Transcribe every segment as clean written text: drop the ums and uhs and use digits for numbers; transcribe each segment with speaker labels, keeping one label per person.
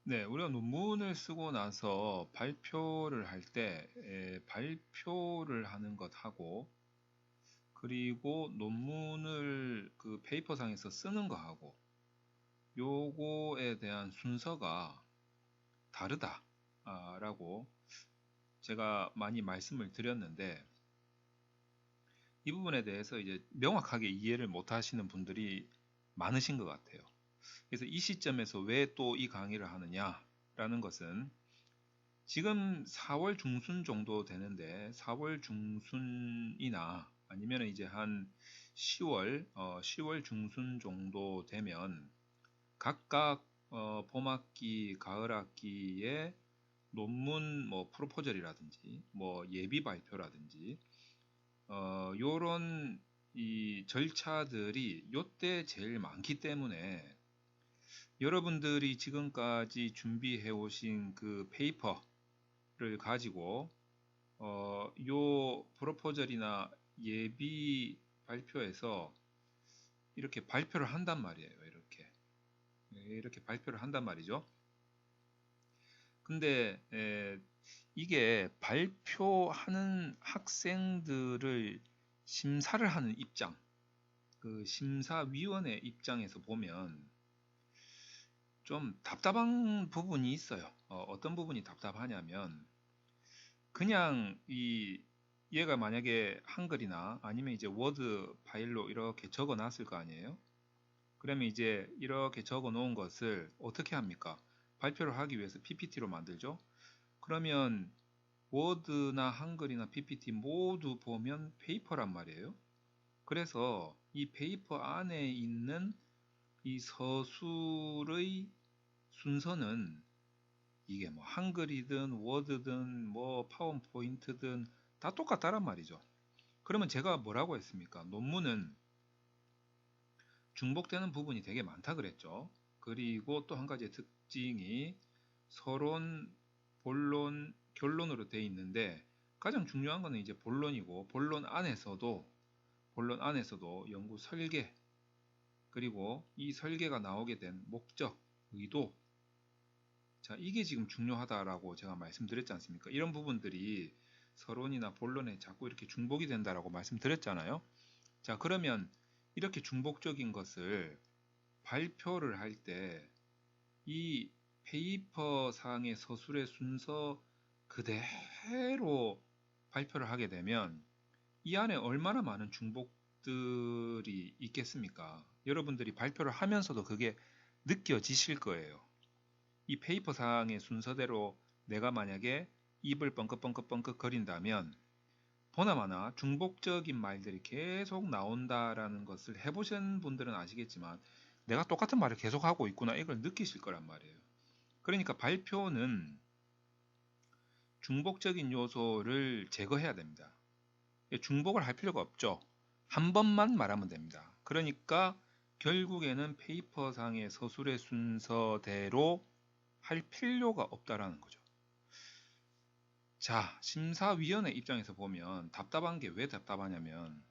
Speaker 1: 네, 우리가 논문을 쓰고 나서 발표를 할 때, 발표를 하는 것하고, 그리고 논문을 그 페이퍼상에서 쓰는 거하고, 요거에 대한 순서가 다르다라고 제가 많이 말씀을 드렸는데, 이 부분에 대해서 이제 명확하게 이해를 못 하시는 분들이 많으신 것 같아요. 그래서 이 시점에서 왜 또 이 강의를 하느냐라는 것은 지금 4월 중순 정도 되는데 4월 중순이나 아니면 이제 한 10월 중순 정도 되면 각각 봄학기, 가을학기에 논문 뭐 프로포절이라든지 뭐 예비 발표라든지 요런 이 절차들이 요때 제일 많기 때문에 여러분들이 지금까지 준비해 오신 그 페이퍼를 가지고 요 프로포절이나 예비 발표에서 이렇게 발표를 한단 말이에요. 이렇게 발표를 한단 말이죠. 근데 이게 발표하는 학생들을 심사를 하는 입장, 그 심사위원회 입장에서 보면 좀 답답한 부분이 있어요. 어떤 부분이 답답하냐면 그냥 이 얘가 만약에 한글이나 아니면 이제 워드 파일로 이렇게 적어 놨을 거 아니에요? 그러면 이제 이렇게 적어 놓은 것을 어떻게 합니까? 발표를 하기 위해서 PPT로 만들죠? 그러면 워드나 한글이나 PPT 모두 보면 페이퍼란 말이에요. 그래서 이 페이퍼 안에 있는 이 서술의 순서는 이게 뭐 한글이든 워드든 뭐 파워포인트든 다 똑같다란 말이죠. 그러면 제가 뭐라고 했습니까? 논문은 중복되는 부분이 되게 많다 그랬죠. 그리고 또 한 가지의 특징이 서론, 본론, 결론으로 돼 있는데 가장 중요한 거는 이제 본론이고 본론 안에서도 연구 설계 그리고 이 설계가 나오게 된 목적, 의도 자, 이게 지금 중요하다라고 제가 말씀드렸지 않습니까? 이런 부분들이 서론이나 본론에 자꾸 이렇게 중복이 된다라고 말씀드렸잖아요. 자, 그러면 이렇게 중복적인 것을 발표를 할 때 이 페이퍼 상의 서술의 순서 그대로 발표를 하게 되면 이 안에 얼마나 많은 중복들이 있겠습니까? 여러분들이 발표를 하면서도 그게 느껴지실 거예요. 이 페이퍼 상의 순서대로 내가 만약에 입을 뻥긋뻥긋뻥긋 거린다면 보나마나 중복적인 말들이 계속 나온다라는 것을 해보신 분들은 아시겠지만 내가 똑같은 말을 계속 하고 있구나 이걸 느끼실 거란 말이에요. 그러니까 발표는 중복적인 요소를 제거해야 됩니다. 중복을 할 필요가 없죠. 한 번만 말하면 됩니다. 그러니까 결국에는 페이퍼상의 서술의 순서대로 할 필요가 없다라는 거죠. 자, 심사위원회 입장에서 보면 답답한 게 왜 답답하냐면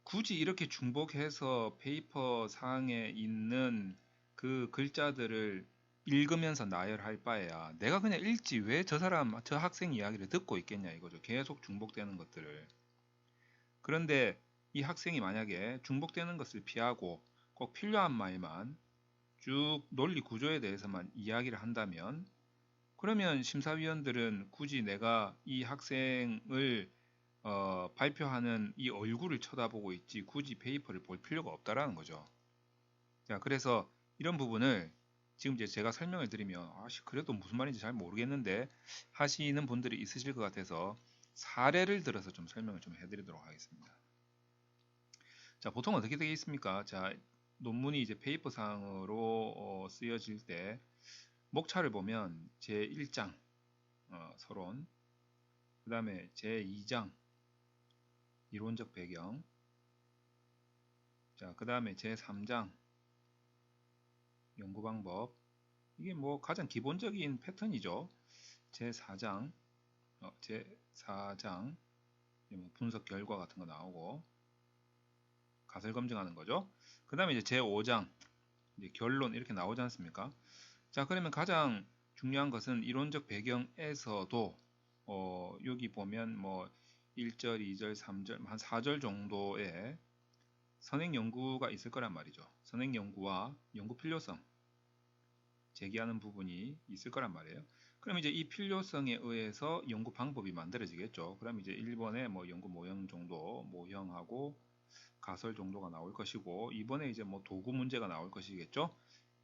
Speaker 1: 굳이 이렇게 중복해서 페이퍼 상에 있는 그 글자들을 읽으면서 나열할 바에야 내가 그냥 읽지 왜 저 학생 이야기를 듣고 있겠냐 이거죠. 계속 중복되는 것들을. 그런데 이 학생이 만약에 중복되는 것을 피하고 꼭 필요한 말만 쭉 논리 구조에 대해서만 이야기를 한다면 그러면 심사위원들은 굳이 내가 이 학생을 발표하는 이 얼굴을 쳐다보고 있지 굳이 페이퍼를 볼 필요가 없다라는 거죠. 자, 그래서 이런 부분을 지금 이제 제가 설명을 드리면 그래도 무슨 말인지 잘 모르겠는데 하시는 분들이 있으실 것 같아서 사례를 들어서 좀 설명을 좀 해드리도록 하겠습니다. 자, 보통 어떻게 되겠습니까? 자, 논문이 이제 페이퍼 상으로 쓰여질 때 목차를 보면 제1장 서론, 그 다음에 제2장 이론적 배경, 자, 그 다음에 제3장 연구 방법, 이게 뭐 가장 기본적인 패턴이죠. 제4장, 제4장 뭐 분석 결과 같은 거 나오고 가설 검증하는 거죠. 그 다음에 이제 제5장 이제 결론 이렇게 나오지 않습니까? 자, 그러면 가장 중요한 것은 이론적 배경에서도 여기 보면 뭐 1절, 2절, 3절, 한 4절 정도의 선행 연구가 있을 거란 말이죠. 선행 연구와 연구 필요성 제기하는 부분이 있을 거란 말이에요. 그럼 이제 이 필요성에 의해서 연구 방법이 만들어지겠죠. 그럼 이제 1번에 뭐 연구 모형 정도, 모형하고 가설 정도가 나올 것이고, 2번에 이제 뭐 도구 문제가 나올 것이겠죠.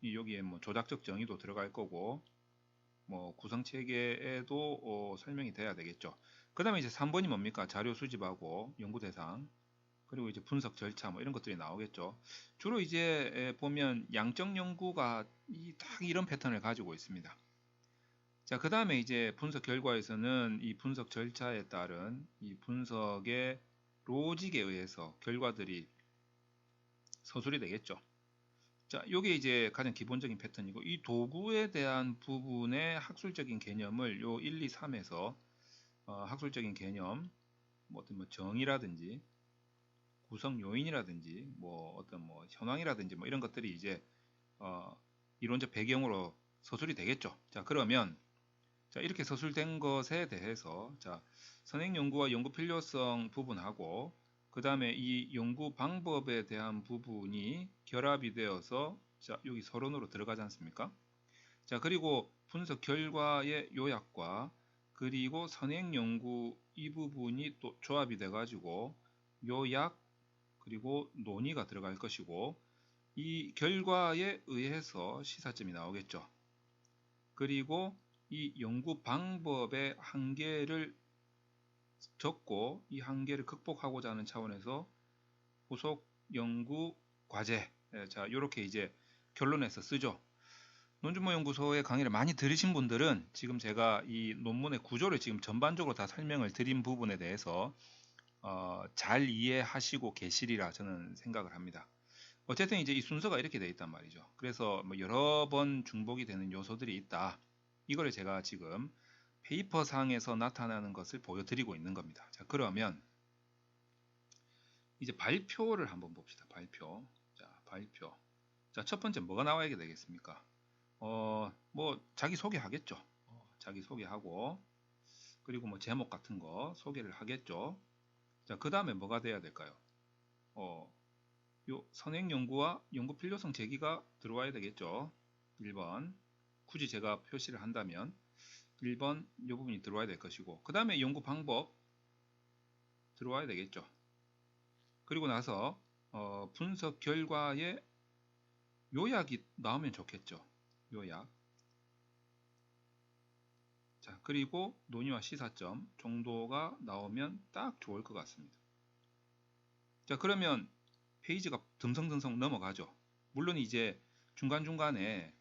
Speaker 1: 여기에 뭐 조작적 정의도 들어갈 거고, 뭐 구성 체계에도 설명이 돼야 되겠죠. 그 다음에 이제 3번이 뭡니까? 자료 수집하고 연구 대상, 그리고 이제 분석 절차 뭐 이런 것들이 나오겠죠. 주로 이제 보면 양적 연구가 딱 이런 패턴을 가지고 있습니다. 자, 그 다음에 이제 분석 결과에서는 이 분석 절차에 따른 이 분석의 로직에 의해서 결과들이 서술이 되겠죠. 자, 요게 이제 가장 기본적인 패턴이고, 이 도구에 대한 부분의 학술적인 개념을 요 1, 2, 3에서 학술적인 개념, 뭐 어떤 뭐 정의라든지 구성 요인이라든지 뭐 어떤 뭐 현황이라든지 뭐 이런 것들이 이제 이론적 배경으로 서술이 되겠죠. 자, 그러면 자, 이렇게 서술된 것에 대해서 자, 선행 연구와 연구 필요성 부분하고 그 다음에 이 연구 방법에 대한 부분이 결합이 되어서 자, 여기 서론으로 들어가지 않습니까? 자, 그리고 분석 결과의 요약과 그리고 선행 연구 이 부분이 또 조합이 돼 가지고 요약 그리고 논의가 들어갈 것이고, 이 결과에 의해서 시사점이 나오겠죠. 그리고 이 연구 방법의 한계를 적고 이 한계를 극복하고자 하는 차원에서 후속 연구 과제, 자, 이렇게 이제 결론에서 쓰죠. 논준모 연구소의 강의를 많이 들으신 분들은 지금 제가 이 논문의 구조를 지금 전반적으로 다 설명을 드린 부분에 대해서 잘 이해하시고 계시리라 저는 생각을 합니다. 어쨌든 이제 이 순서가 이렇게 되어 있단 말이죠. 그래서 뭐 여러 번 중복이 되는 요소들이 있다. 이거를 제가 지금 페이퍼상에서 나타나는 것을 보여드리고 있는 겁니다. 자, 그러면 이제 발표를 한번 봅시다. 발표. 자, 발표. 자, 첫 번째 뭐가 나와야 되겠습니까? 뭐 자기 소개하겠죠. 자기 소개하고 그리고 뭐 제목 같은 거 소개를 하겠죠. 자, 그 다음에 뭐가 돼야 될까요? 요 선행 연구와 연구 필요성 제기가 들어와야 되겠죠. 1번. 굳이 제가 표시를 한다면 1번 이 부분이 들어와야 될 것이고, 그 다음에 연구 방법 들어와야 되겠죠. 그리고 나서 분석 결과의 요약이 나오면 좋겠죠. 요약. 자, 그리고 논의와 시사점 정도가 나오면 딱 좋을 것 같습니다. 자, 그러면 페이지가 듬성듬성 넘어가죠. 물론 이제 중간중간에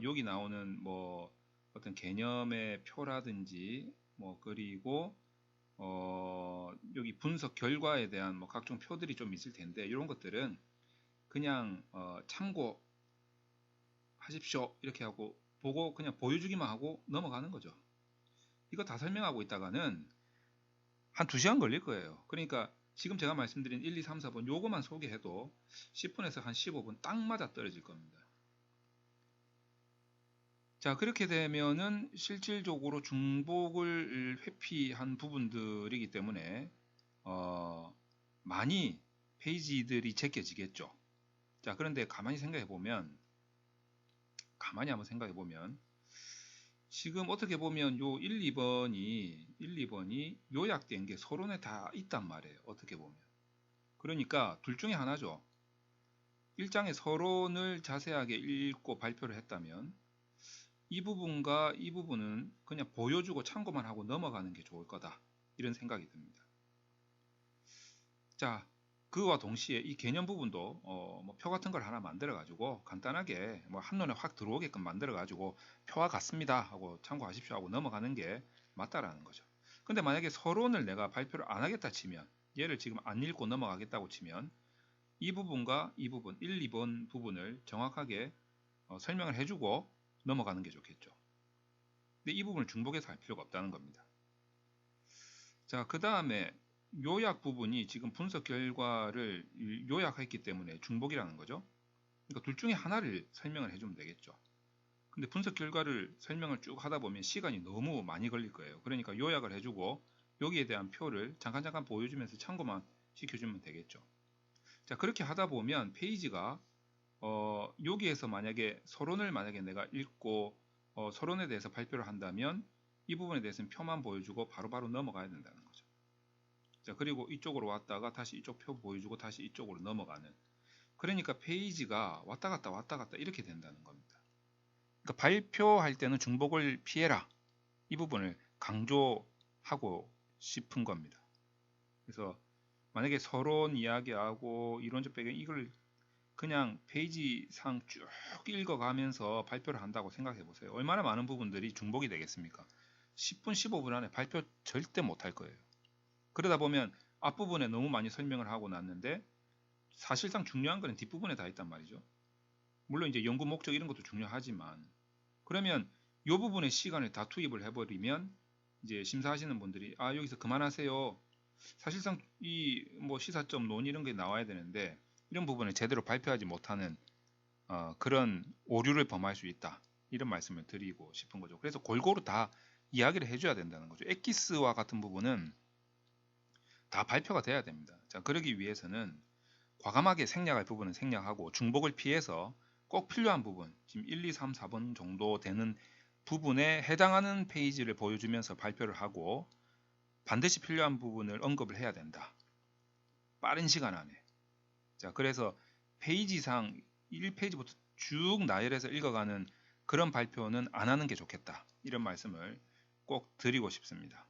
Speaker 1: 여기 나오는 뭐 어떤 개념의 표라든지 뭐 그리고 여기 분석 결과에 대한 뭐 각종 표들이 좀 있을 텐데 이런 것들은 그냥 참고하십시오 이렇게 하고 보고 그냥 보여주기만 하고 넘어가는 거죠. 이거 다 설명하고 있다가는 한 2시간 걸릴 거예요. 그러니까 지금 제가 말씀드린 1, 2, 3, 4번 요거만 소개해도 10분에서 한 15분 딱 맞아 떨어질 겁니다. 자, 그렇게 되면은 실질적으로 중복을 회피한 부분들이기 때문에 많이 페이지들이 제껴지겠죠. 자, 그런데 가만히 한번 생각해 보면 지금 어떻게 보면 요 1, 2번이 요약된 게 서론에 다 있단 말이에요. 어떻게 보면. 그러니까 둘 중에 하나죠. 1장의 서론을 자세하게 읽고 발표를 했다면 이 부분과 이 부분은 그냥 보여주고 참고만 하고 넘어가는 게 좋을 거다. 이런 생각이 듭니다. 자, 그와 동시에 이 개념 부분도 뭐 표 같은 걸 하나 만들어 가지고 간단하게 뭐 한눈에 확 들어오게끔 만들어 가지고 표와 같습니다 하고 참고하십시오 하고 넘어가는 게 맞다라는 거죠. 근데 만약에 서론을 내가 발표를 안 하겠다 치면, 얘를 지금 안 읽고 넘어가겠다고 치면 이 부분과 이 부분 1, 2번 부분을 정확하게 설명을 해주고 넘어가는 게 좋겠죠. 근데 이 부분을 중복해서 할 필요가 없다는 겁니다. 자, 그 다음에 요약 부분이 지금 분석 결과를 요약했기 때문에 중복이라는 거죠. 그러니까 둘 중에 하나를 설명을 해주면 되겠죠. 근데 분석 결과를 설명을 쭉 하다 보면 시간이 너무 많이 걸릴 거예요. 그러니까 요약을 해주고 여기에 대한 표를 잠깐 보여주면서 참고만 시켜주면 되겠죠. 자, 그렇게 하다 보면 페이지가 여기에서 만약에 서론을 만약에 내가 읽고 서론에 대해서 발표를 한다면 이 부분에 대해서는 표만 보여주고 바로바로 넘어가야 된다는 거죠. 자, 그리고 이쪽으로 왔다가 다시 이쪽 표 보여주고 다시 이쪽으로 넘어가는, 그러니까 페이지가 왔다 갔다 이렇게 된다는 겁니다. 그러니까 발표할 때는 중복을 피해라, 이 부분을 강조하고 싶은 겁니다. 그래서 만약에 서론 이야기하고 이론적 배경 이걸 그냥 페이지상 쭉 읽어가면서 발표를 한다고 생각해 보세요. 얼마나 많은 부분들이 중복이 되겠습니까? 10분, 15분 안에 발표 절대 못할 거예요. 그러다 보면 앞부분에 너무 많이 설명을 하고 났는데 사실상 중요한 거는 뒷부분에 다 있단 말이죠. 물론 이제 연구 목적 이런 것도 중요하지만, 그러면 이 부분에 시간을 다 투입을 해버리면 이제 심사하시는 분들이 여기서 그만하세요. 사실상 이 뭐 시사점 논 이런 게 나와야 되는데 이런 부분을 제대로 발표하지 못하는 그런 오류를 범할 수 있다, 이런 말씀을 드리고 싶은 거죠. 그래서 골고루 다 이야기를 해줘야 된다는 거죠. 엑기스와 같은 부분은 다 발표가 돼야 됩니다. 자, 그러기 위해서는 과감하게 생략할 부분은 생략하고 중복을 피해서 꼭 필요한 부분, 지금 1, 2, 3, 4번 정도 되는 부분에 해당하는 페이지를 보여주면서 발표를 하고 반드시 필요한 부분을 언급을 해야 된다, 빠른 시간 안에. 자, 그래서 페이지상 1페이지부터 쭉 나열해서 읽어가는 그런 발표는 안 하는 게 좋겠다, 이런 말씀을 꼭 드리고 싶습니다.